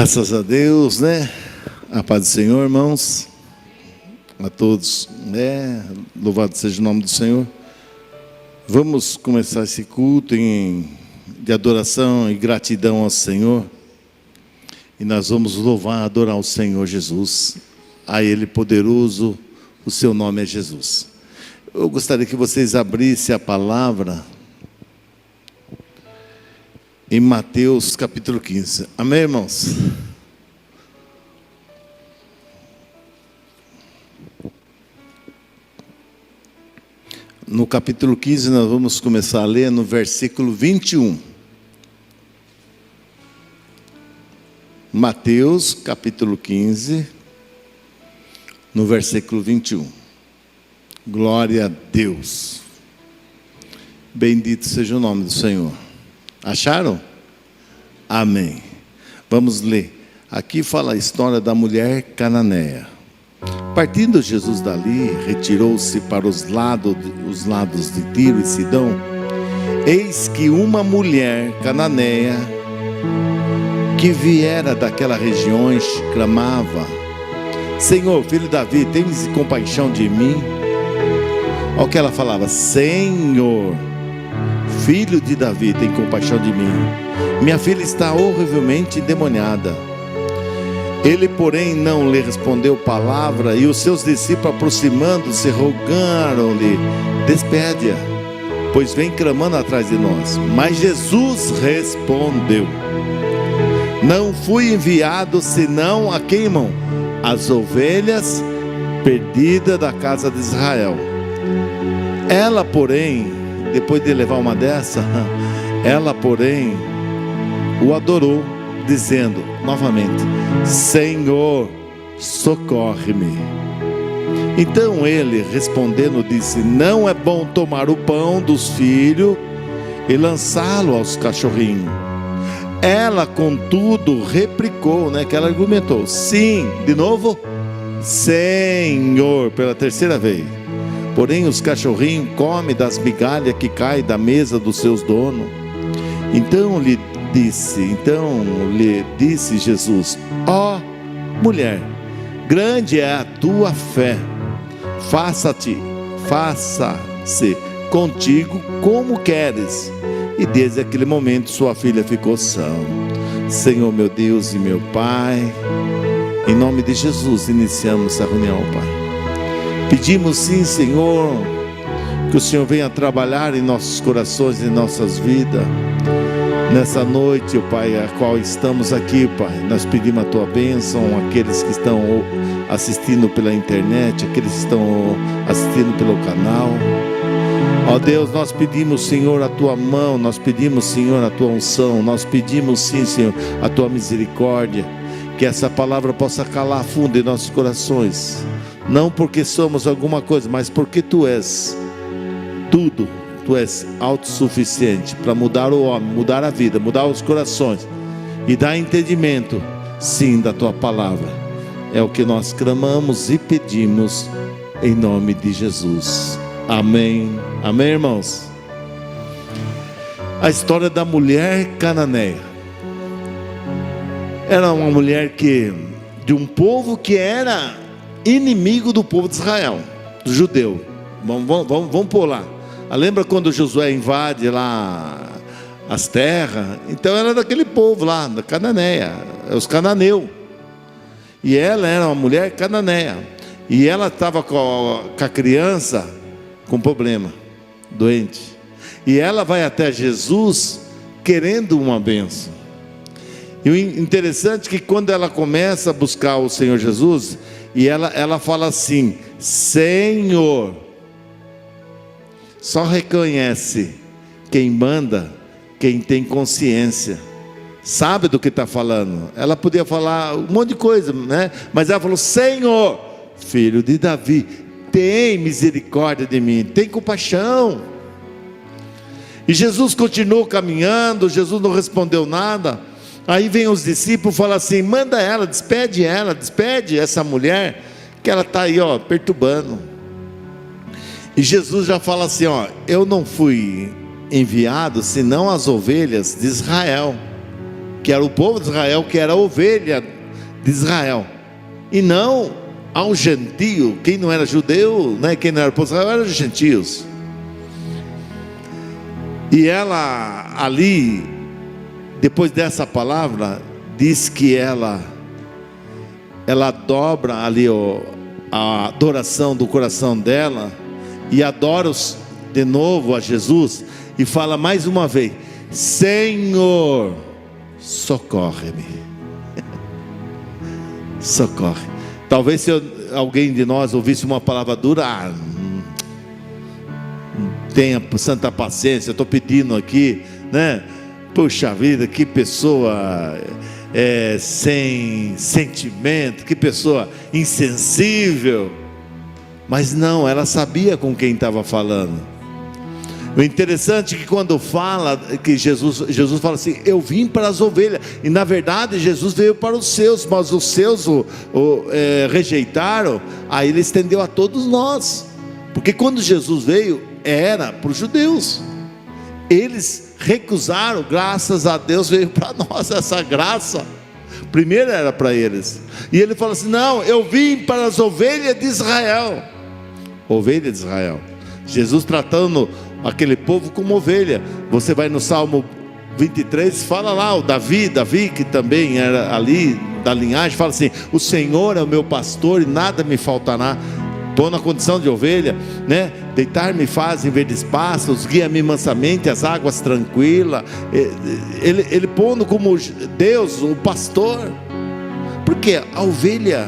Graças a Deus, né? A paz do Senhor, irmãos. A todos, né? Louvado seja o nome do Senhor. Vamos começar esse culto de adoração e gratidão ao Senhor. E nós vamos louvar, adorar o Senhor Jesus. A Ele poderoso, o seu nome é Jesus. Eu gostaria que vocês abrissem a palavra em Mateus capítulo 15. Amém, irmãos? No capítulo 15 nós vamos começar a ler no versículo 21. Mateus capítulo 15, no versículo 21. Glória a Deus. Bendito seja o nome do Senhor. Acharam? Amém. Vamos ler. Aqui fala a história da mulher cananeia. Partindo Jesus dali, retirou-se para os lados de Tiro e Sidom. Eis que uma mulher cananeia, que viera daquela região, clamava: Senhor, filho de Davi, tens compaixão de mim? Olha o que ela falava: Senhor, filho de Davi, tem compaixão de mim. Minha filha está horrivelmente endemoniada. Ele, porém, não lhe respondeu palavra, e os seus discípulos, aproximando-se, rogaram-lhe: despede-a, pois vem clamando atrás de nós. Mas Jesus respondeu: não fui enviado senão a quem, irmão? As ovelhas perdidas da casa de Israel. Ela, porém, depois de levar uma dessa, ela, porém, o adorou, dizendo novamente: Senhor, socorre-me. Então ele, respondendo, disse: não é bom tomar o pão dos filhos e lançá-lo aos cachorrinhos. Ela, contudo, replicou, que ela argumentou: sim, de novo, Senhor, pela terceira vez. Porém os cachorrinhos comem das migalhas que caem da mesa dos seus donos. Então lhe disse Jesus: ó mulher, grande é a tua fé, faça-se contigo como queres. E desde aquele momento sua filha ficou sã. Senhor, meu Deus e meu Pai, em nome de Jesus iniciamos essa reunião, Pai. Pedimos sim, Senhor, que o Senhor venha trabalhar em nossos corações, em nossas vidas. Nessa noite, Pai, a qual estamos aqui, Pai, nós pedimos a Tua bênção, aqueles que estão assistindo pela internet, aqueles que estão assistindo pelo canal. Ó Deus, nós pedimos, Senhor, a Tua mão, nós pedimos, Senhor, a Tua unção, nós pedimos sim, Senhor, a Tua misericórdia, que essa palavra possa calar fundo em nossos corações, não porque somos alguma coisa, mas porque Tu és tudo. Tu és autossuficiente para mudar o homem, mudar a vida, mudar os corações e dar entendimento, sim, da Tua palavra. É o que nós clamamos e pedimos em nome de Jesus. Amém. Amém, irmãos? A história da mulher cananeia. Era uma mulher de um povo que era inimigo do povo de Israel, do judeu. Vamos pôr lá. Lembra quando Josué invade lá as terras? Então ela era daquele povo lá, da Cananeia, os cananeus. E ela era uma mulher cananeia. E ela estava com a criança com problema, doente. E ela vai até Jesus querendo uma bênção. E o interessante é que quando ela começa a buscar o Senhor Jesus, e ela fala assim: Senhor. Só reconhece quem manda, quem tem consciência, sabe do que está falando. Ela podia falar um monte de coisa, mas ela falou: Senhor, filho de Davi, tem misericórdia de mim, tem compaixão. E Jesus continuou caminhando, Jesus não respondeu nada. Aí vem os discípulos e falam assim: manda ela, despede essa mulher, que ela está aí perturbando. E Jesus já fala assim: eu não fui enviado senão as ovelhas de Israel. que era o povo de Israel, que era a ovelha de Israel, e não ao gentio. Quem não era judeu, né? Quem não era povo de Israel eram os gentios. E ela ali, depois dessa palavra, diz que ela dobra ali a adoração do coração dela, e adora de novo a Jesus, e fala mais uma vez: Senhor, socorre-me. Socorre. Talvez se alguém de nós ouvisse uma palavra dura, tenha santa paciência, eu estou pedindo aqui, né? Puxa vida, que pessoa sem sentimento, que pessoa insensível. Mas não, ela sabia com quem estava falando. O interessante é que quando fala, que Jesus fala assim: eu vim para as ovelhas, e na verdade Jesus veio para os seus, mas os seus rejeitaram. Aí ele estendeu a todos nós, porque quando Jesus veio, era para os judeus, eles recusaram, graças a Deus veio para nós essa graça. Primeiro era para eles, e ele fala assim: não, eu vim para as ovelhas de Israel. Ovelha de Israel, Jesus tratando aquele povo como ovelha. Você vai no Salmo 23, fala lá, o Davi que também era ali da linhagem, fala assim: o Senhor é o meu pastor e nada me faltará. Pô na condição de ovelha, né? Deitar-me faz em verdes pastos, guia-me mansamente às águas tranquilas. Ele pondo como Deus, o pastor, porque a ovelha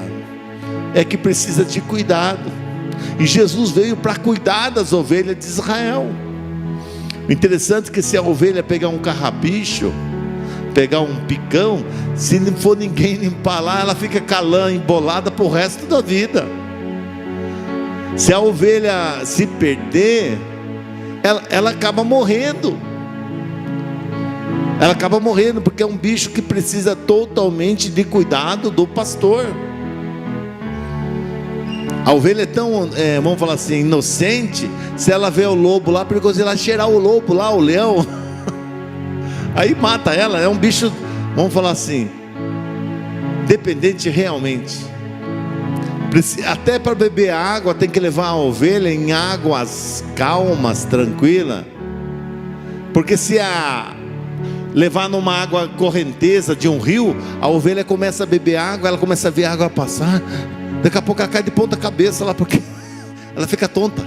é que precisa de cuidado, e Jesus veio para cuidar das ovelhas de Israel. O interessante é que se a ovelha pegar um carrapicho, pegar um picão, se não for ninguém limpar lá, ela fica calã, embolada para o resto da vida. Se a ovelha se perder, ela acaba morrendo. Ela acaba morrendo, porque é um bicho que precisa totalmente de cuidado do pastor. A ovelha é tão, vamos falar assim, inocente. Se ela vê o lobo lá, perigoso ela cheirar o lobo lá, o leão, aí mata ela. É um bicho, vamos falar assim, dependente realmente. Até para beber água tem que levar a ovelha em águas calmas, tranquilas, porque se levar numa água correnteza de um rio, a ovelha começa a beber água, ela começa a ver a água passar, daqui a pouco ela cai de ponta cabeça lá, porque ela fica tonta.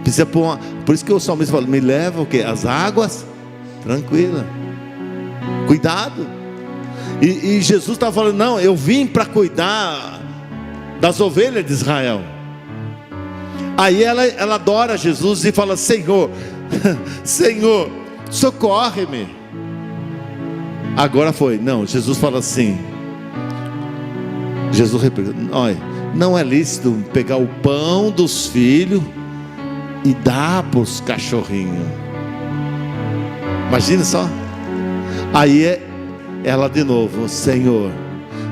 Precisa pôr por isso que o salmista fala: me leva o quê? As águas tranquilas. Cuidado. E Jesus estava falando: não, eu vim para cuidar das ovelhas de Israel. Aí ela adora Jesus e fala: Senhor, Senhor, socorre-me. Agora foi, não, Jesus fala assim, Jesus replica: olha, não é lícito pegar o pão dos filhos e dar para os cachorrinhos. Imagina só. Aí ela de novo: Senhor,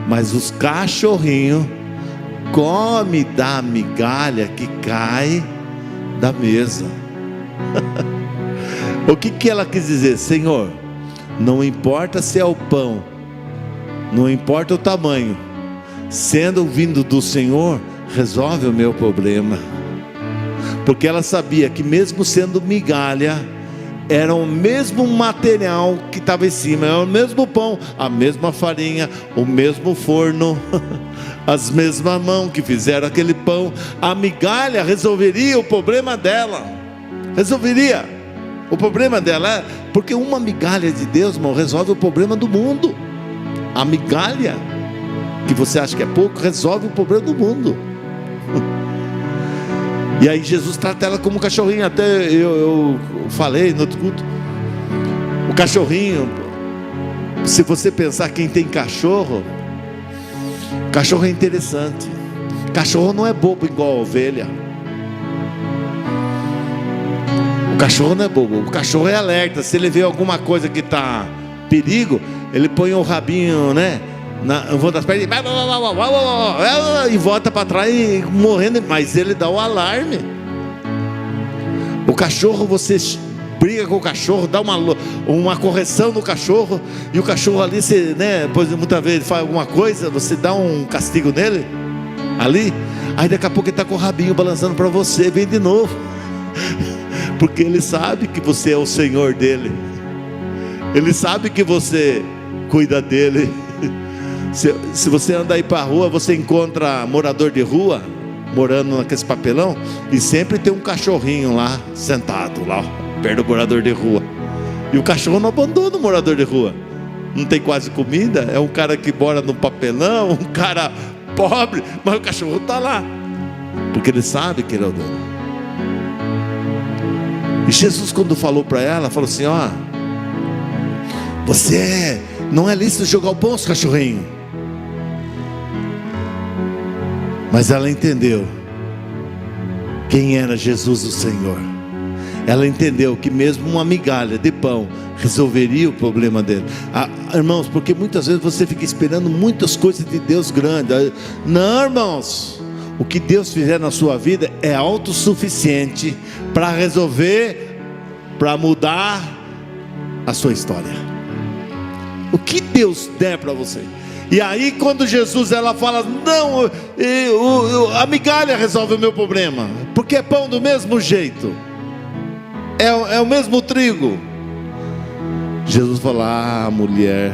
mas os cachorrinhos come da migalha que cai da mesa. O que ela quis dizer? Senhor, não importa se é o pão, não importa o tamanho, sendo vindo do Senhor, resolve o meu problema. Porque ela sabia que mesmo sendo migalha, era o mesmo material que estava em cima, era o mesmo pão, a mesma farinha, o mesmo forno, as mesmas mãos que fizeram aquele pão. A migalha resolveria o problema dela, resolveria o problema dela, porque uma migalha de Deus, irmão, resolve o problema do mundo. A migalha que você acha que é pouco, resolve o problema do mundo. E aí Jesus trata ela como um cachorrinho. Até eu falei no outro culto, o cachorrinho, se você pensar quem tem cachorro, cachorro é interessante. Cachorro não é bobo igual a ovelha. O cachorro não é bobo, o cachorro é alerta. Se ele vê alguma coisa que está perigo, ele põe o rabinho, né, eu vou das pernas e volta para trás morrendo, mas ele dá o alarme. O cachorro, você briga com o cachorro, dá uma correção no cachorro, e o cachorro ali, você, né, depois muitas vezes ele faz alguma coisa, você dá um castigo nele, ali, aí daqui a pouco ele está com o rabinho balançando para você, vem de novo, porque ele sabe que você é o Senhor dele, ele sabe que você cuida dele. Se você andar aí para a rua, você encontra morador de rua, morando naquele papelão, e sempre tem um cachorrinho lá, sentado lá, perto do morador de rua, e o cachorro não abandona o morador de rua, não tem quase comida, é um cara que mora no papelão, um cara pobre, mas o cachorro está lá, porque ele sabe que ele é o dono. E Jesus, quando falou para ela, falou assim: ó, você não é lícito jogar o pão aos cachorrinhos. Mas ela entendeu quem era Jesus o Senhor. Ela entendeu que mesmo uma migalha de pão resolveria o problema dele. Irmãos, porque muitas vezes você fica esperando muitas coisas de Deus grande. Não, irmãos, o que Deus fizer na sua vida é autossuficiente para resolver, para mudar a sua história. O que Deus der para você. E aí quando Jesus, ela fala: não, a migalha resolve o meu problema, porque é pão do mesmo jeito, é o mesmo trigo. Jesus fala: ah, mulher,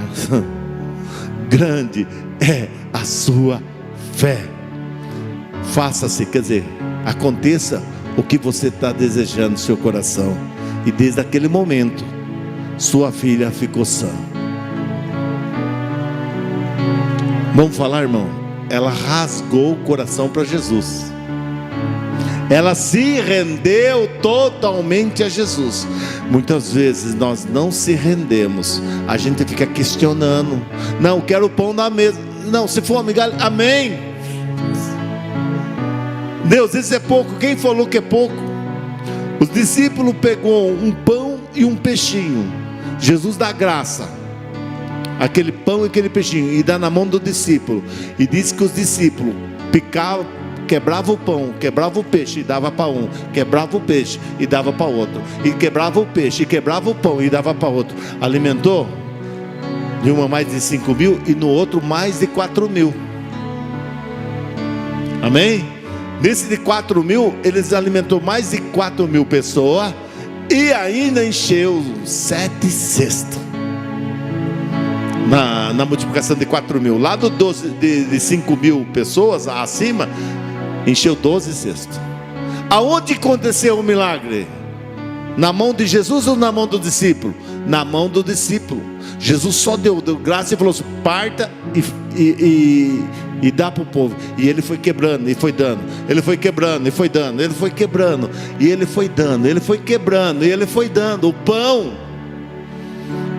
grande é a sua fé, faça-se, quer dizer, aconteça o que você está desejando no seu coração. E desde aquele momento, sua filha ficou sã. Vamos falar, irmão, ela rasgou o coração para Jesus, ela se rendeu totalmente a Jesus. Muitas vezes nós não se rendemos, a gente fica questionando: não, quero o pão na mesa, não, se for uma migalha, amém. Deus, isso é pouco, quem falou que é pouco? Os discípulos pegou um pão e um peixinho, Jesus dá graça, aquele pão e aquele peixinho, e dá na mão do discípulo, e diz que os discípulos picavam, quebrava o pão, quebrava o peixe e dava para um, quebrava o peixe e dava para outro, e quebrava o peixe e quebrava o pão e dava para outro. Alimentou de uma mais de 5.000 e no outro mais de 4.000. Amém? Nesse de 4.000, eles alimentou mais de 4.000 pessoas e ainda encheu 7 cestos. Na multiplicação de 4.000, lá do 12, de 5.000 pessoas acima, encheu 12 cestos. Aonde aconteceu o milagre? Na mão de Jesus ou na mão do discípulo? Na mão do discípulo. Jesus só deu graça e falou assim: parta e dá para o povo. E ele foi quebrando e foi dando, ele foi quebrando e foi dando, ele foi quebrando e ele foi dando, ele foi quebrando e ele foi dando o pão.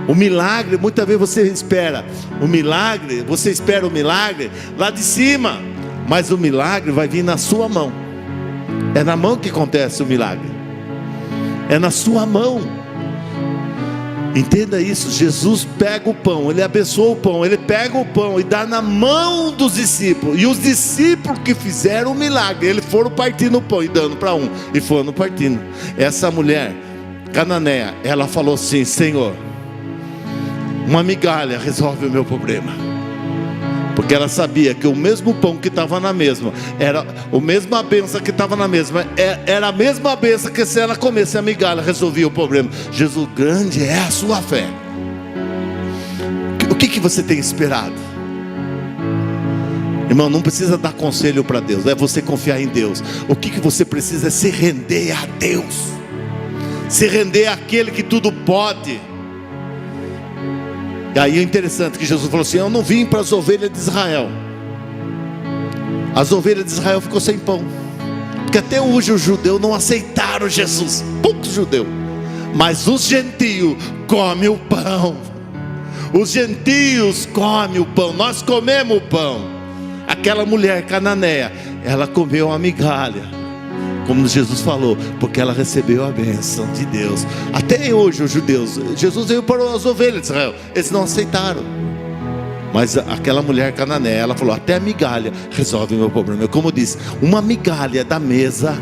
O milagre, muitas vezes você espera o milagre, você espera o milagre lá de cima, mas o milagre vai vir na sua mão. É na mão que acontece o milagre, é na sua mão. Entenda isso. Jesus pega o pão, ele abençoa o pão, ele pega o pão e dá na mão dos discípulos, e os discípulos que fizeram o milagre, eles foram partindo o pão e dando para um, e foram partindo. Essa mulher cananeia, ela falou assim: Senhor, uma migalha resolve o meu problema. Porque ela sabia que o mesmo pão que estava na mesma, era a mesma bênção que estava na mesma, era a mesma bênção que se ela comesse a migalha, resolvia o problema. Jesus, grande é a sua fé. O que você tem esperado? Irmão, não precisa dar conselho para Deus, é você confiar em Deus. O que você precisa é se render a Deus, se render àquele que tudo pode. E aí é interessante que Jesus falou assim: eu não vim para as ovelhas de Israel. As ovelhas de Israel ficou sem pão, porque até hoje os judeus não aceitaram Jesus. Poucos judeus, mas os gentios comem o pão. Os gentios comem o pão. Nós comemos o pão. Aquela mulher cananeia, ela comeu uma migalha, como Jesus falou, porque ela recebeu a bênção de Deus. Até hoje os judeus, Jesus veio para as ovelhas de Israel, eles não aceitaram. Mas aquela mulher cananeia, ela falou: até a migalha resolve o meu problema. Como eu disse, uma migalha da mesa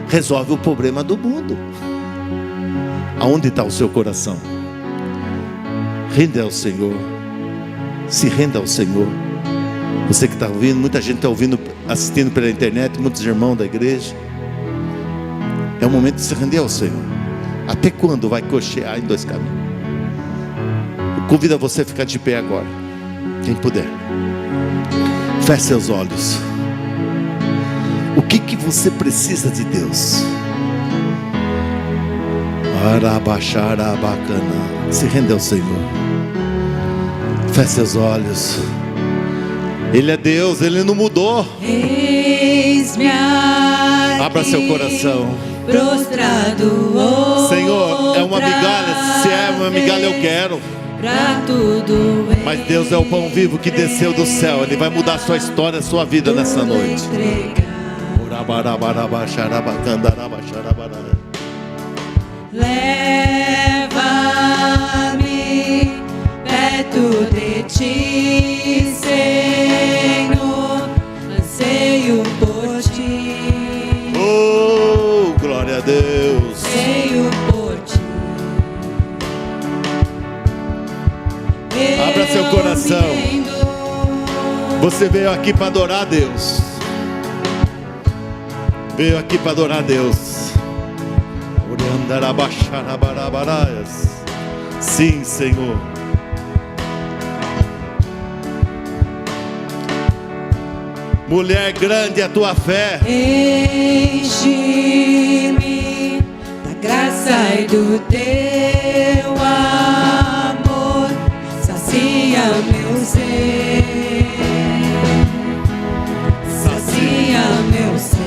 resolve o problema do mundo. Aonde está o seu coração? Renda ao Senhor. Se renda ao Senhor. Você que está ouvindo, muita gente está ouvindo, assistindo pela internet, muitos irmãos da igreja. É o momento de se render ao Senhor. Até quando vai cochear em dois caminhos? Eu convido a você a ficar de pé agora, quem puder. Feche seus olhos. O que você precisa de Deus? Arabaxarabacana. Se rende ao Senhor. Feche seus olhos. Ele é Deus, Ele não mudou. Eis-me aqui, abra seu coração. Prostrado, Senhor, é uma migalha. Se é uma migalha eu quero. Pra tudo. Mas Deus é o pão vivo que desceu do céu. Ele vai mudar a sua história, a sua vida nessa noite. Leva-me perto de ti, Senhor, anseio por ti. Oh, glória a Deus. Anseio por ti. Abra seu coração. Você veio aqui para adorar a Deus. Veio aqui para adorar a Deus. Sim, Senhor. Mulher, grande é a tua fé. Enche-me da graça e do teu amor, sacia meu ser, sacia meu ser.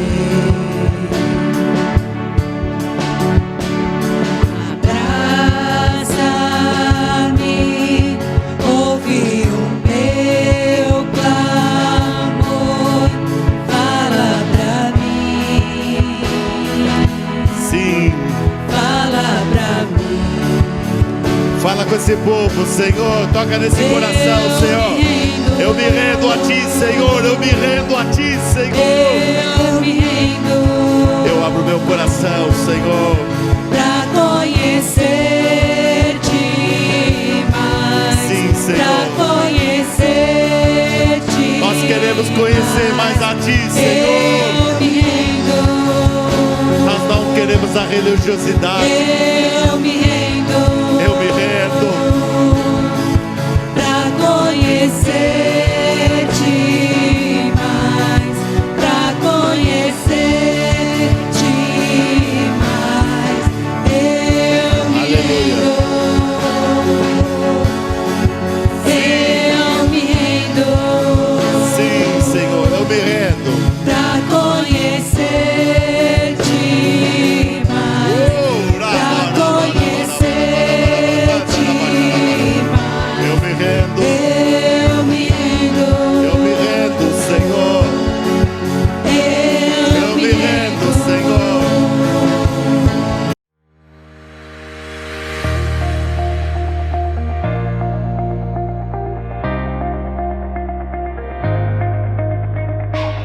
Abraça-me, ouve o meu clamor, fala pra mim. Sim. Fala pra mim. Fala com esse povo, Senhor. Toca nesse coração, Senhor. Eu me rendo a ti, Senhor. Eu me rendo a ti, Senhor. Eu me rendo. Eu abro meu coração, Senhor, Pra conhecer-te mais. Sim, Senhor. Pra conhecer-te. nós queremos conhecer mais a ti, Senhor. Eu me rendo. Nós não queremos a religiosidade.